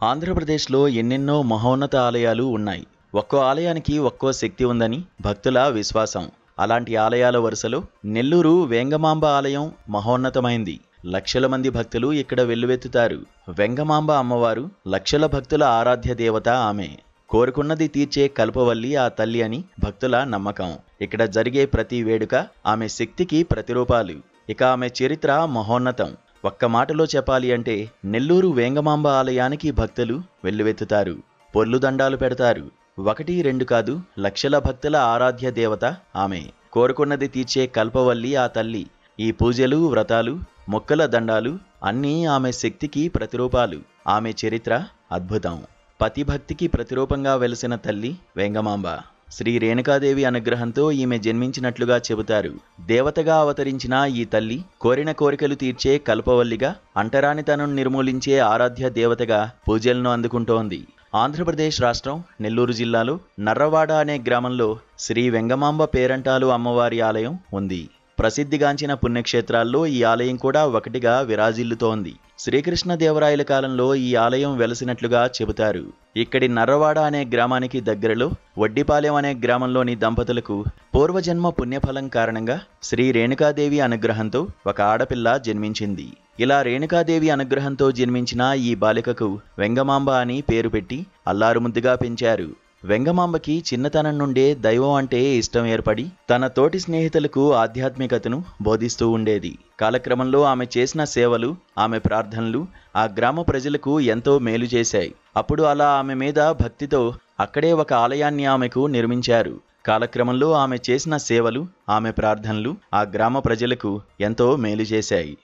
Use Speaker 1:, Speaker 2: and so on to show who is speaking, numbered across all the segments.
Speaker 1: ఆంధ్రప్రదేశ్లో ఎన్నెన్నో మహోన్నత ఆలయాలు ఉన్నాయి. ఒక్కో ఆలయానికి ఒక్కో శక్తి ఉందని భక్తుల విశ్వాసం. అలాంటి ఆలయాల వరుసలో నెల్లూరు వెంగమాంబ ఆలయం మహోన్నతమైంది. లక్షల మంది భక్తులు ఇక్కడ వెల్లువెత్తుతారు. వెంగమాంబ అమ్మవారు లక్షల భక్తుల ఆరాధ్య దేవత. ఆమె కోరుకున్నది తీర్చే కల్పవల్లి ఆ తల్లి అని భక్తుల నమ్మకం. ఇక్కడ జరిగే ప్రతి వేడుక ఆమె శక్తికి ప్రతిరూపాలు. ఇక ఆమె చరిత్ర మహోన్నతం. ఒక్క మాటలో చెప్పాలి అంటే నెల్లూరు వేంగమాంబ ఆలయానికి భక్తులు వెల్లువెత్తుతారు, పొర్లు దండాలు పెడతారు. 1, 2 కాదు, లక్షల భక్తుల ఆరాధ్య దేవత ఆమె. కోరుకున్నది తీర్చే కల్పవల్లి ఆ తల్లి. ఈ పూజలు, వ్రతాలు, మొక్కల దండాలు అన్నీ ఆమె శక్తికి ప్రతిరూపాలు. ఆమె చరిత్ర అద్భుతం. పతిభక్తికి ప్రతిరూపంగా వెలిసిన తల్లి వేంగమాంబ. శ్రీ రేణుకాదేవి అనుగ్రహంతో ఈమె జన్మించినట్లుగా చెబుతారు. దేవతగా అవతరించిన ఈ తల్లి కోరిన కోరికలు తీర్చే కల్పవల్లిగా, అంటరానితనం నిర్మూలించే ఆరాధ్య దేవతగా పూజలను అందుకుంటోంది. ఆంధ్రప్రదేశ్ రాష్ట్రం నెల్లూరు జిల్లాలో నర్రవాడ అనే గ్రామంలో శ్రీ వెంగమాంబ పేరంటాలు అమ్మవారి ఆలయం ఉంది. ప్రసిద్ధిగాంచిన పుణ్యక్షేత్రాల్లో ఈ ఆలయం కూడా ఒకటిగా విరాజిల్లుతోంది. శ్రీకృష్ణదేవరాయల కాలంలో ఈ ఆలయం వెలసినట్లుగా చెబుతారు. ఇక్కడి నర్రవాడ అనే గ్రామానికి దగ్గరలో వడ్డిపాలెం అనే గ్రామంలోని దంపతులకు పూర్వజన్మ పుణ్యఫలం కారణంగా శ్రీ రేణుకాదేవి అనుగ్రహంతో ఒక ఆడపిల్ల జన్మించింది. ఇలా రేణుకాదేవి అనుగ్రహంతో జన్మించిన ఈ బాలికకు వెంగమాంబ అని పేరు పెట్టి అల్లారుముద్దుగా పెంచారు. వెంగమాంబకి చిన్నతనం నుండే దైవం అంటే ఇష్టం ఏర్పడి తన తోటి స్నేహితులకు ఆధ్యాత్మికతను బోధిస్తూ ఉండేది. కాలక్రమంలో ఆమె చేసిన సేవలు, ఆమె ప్రార్థనలు ఆ గ్రామ ప్రజలకు ఎంతో మేలు చేశాయి. అప్పుడు అలా ఆమె మీద భక్తితో అక్కడే ఒక ఆలయాన్ని ఆమెకు నిర్మించారు. కాలక్రమంలో ఆమె చేసిన సేవలు, ఆమె ప్రార్థనలు ఆ గ్రామ ప్రజలకు ఎంతో మేలు చేశాయి.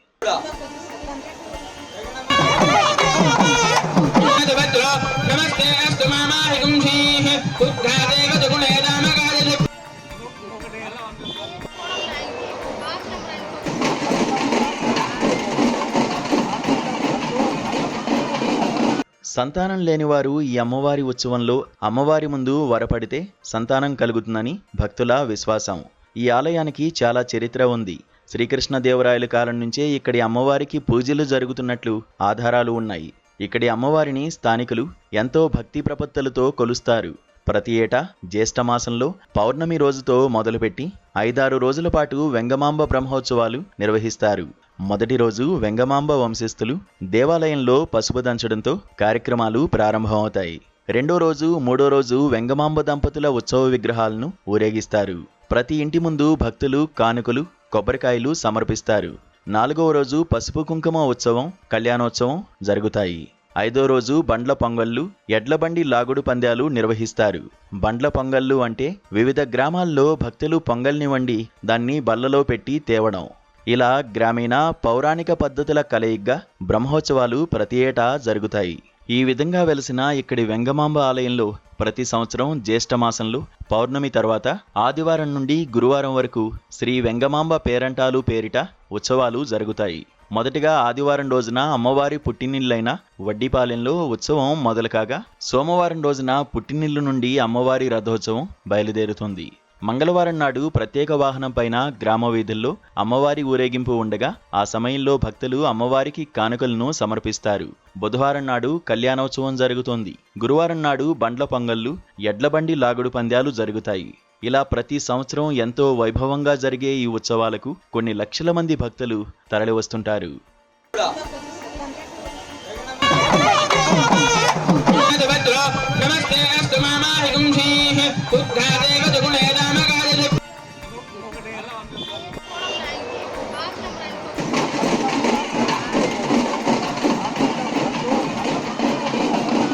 Speaker 1: సంతానం లేనివారు ఈ అమ్మవారి ఉత్సవంలో అమ్మవారి ముందు వరపడితే సంతానం కలుగుతుందని భక్తుల విశ్వాసం. ఈ ఆలయానికి చాలా చరిత్ర ఉంది. శ్రీకృష్ణదేవరాయల కాలం నుంచే ఇక్కడి అమ్మవారికి పూజలు జరుగుతున్నట్లు ఆధారాలు ఉన్నాయి. ఇక్కడి అమ్మవారిని స్థానికులు ఎంతో భక్తి ప్రపత్తులతో కొలుస్తారు. ప్రతి ఏటా జ్యేష్ఠమాసంలో పౌర్ణమి రోజుతో మొదలుపెట్టి 5-6 రోజుల పాటు వెంగమాంబ బ్రహ్మోత్సవాలు నిర్వహిస్తారు. మొదటి రోజు వెంగమాంబ వంశస్థులు దేవాలయంలో పసుపు దంచడంతో కార్యక్రమాలు ప్రారంభమవుతాయి. రెండో రోజు, మూడో రోజు వెంగమాంబ దంపతుల ఉత్సవ విగ్రహాలను ఊరేగిస్తారు. ప్రతి ఇంటి ముందు భక్తులు కానుకలు, కొబ్బరికాయలు సమర్పిస్తారు. 4వ రోజు పసుపు కుంకుమ ఉత్సవం, కళ్యాణోత్సవం జరుగుతాయి. 5వ రోజు బండ్ల పొంగళ్ళు, ఎడ్లబండి లాగుడు పందాలు నిర్వహిస్తారు. బండ్ల పొంగళ్ళు అంటే వివిధ గ్రామాల్లో భక్తులు పొంగల్ని వండి దాన్ని బల్లలో పెట్టి తేవడం. ఇలా గ్రామీణ పౌరాణిక పద్ధతుల కలయిగ్గా బ్రహ్మోత్సవాలు ప్రతి ఏటా జరుగుతాయి. ఈ విధంగా వెలిసిన ఇక్కడి వెంగమాంబ ఆలయంలో ప్రతి సంవత్సరం జ్యేష్ఠమాసంలో పౌర్ణమి తర్వాత ఆదివారం నుండి గురువారం వరకు శ్రీ వెంగమాంబ పేరంటాలు పేరిట ఉత్సవాలు జరుగుతాయి. మొదటిగా ఆదివారం రోజున అమ్మవారి పుట్టినిల్లైన వడ్డిపాలెంలో ఉత్సవం మొదలు కాగా, సోమవారం రోజున పుట్టినిల్లు నుండి అమ్మవారి రథోత్సవం బయలుదేరుతుంది. మంగళవారం నాడు ప్రత్యేక వాహనం పైన గ్రామ వీధుల్లో అమ్మవారి ఊరేగింపు ఉండగా ఆ సమయంలో భక్తులు అమ్మవారికి కానుకలను సమర్పిస్తారు. బుధవారం నాడు కళ్యాణోత్సవం జరుగుతోంది. గురువారం నాడు బండ్ల పొంగళ్ళు, ఎడ్లబండి లాగుడు పందాలు జరుగుతాయి. ఇలా ప్రతి సంవత్సరం ఎంతో వైభవంగా జరిగే ఈ ఉత్సవాలకు కొన్ని లక్షల మంది భక్తులు తరలివస్తుంటారు.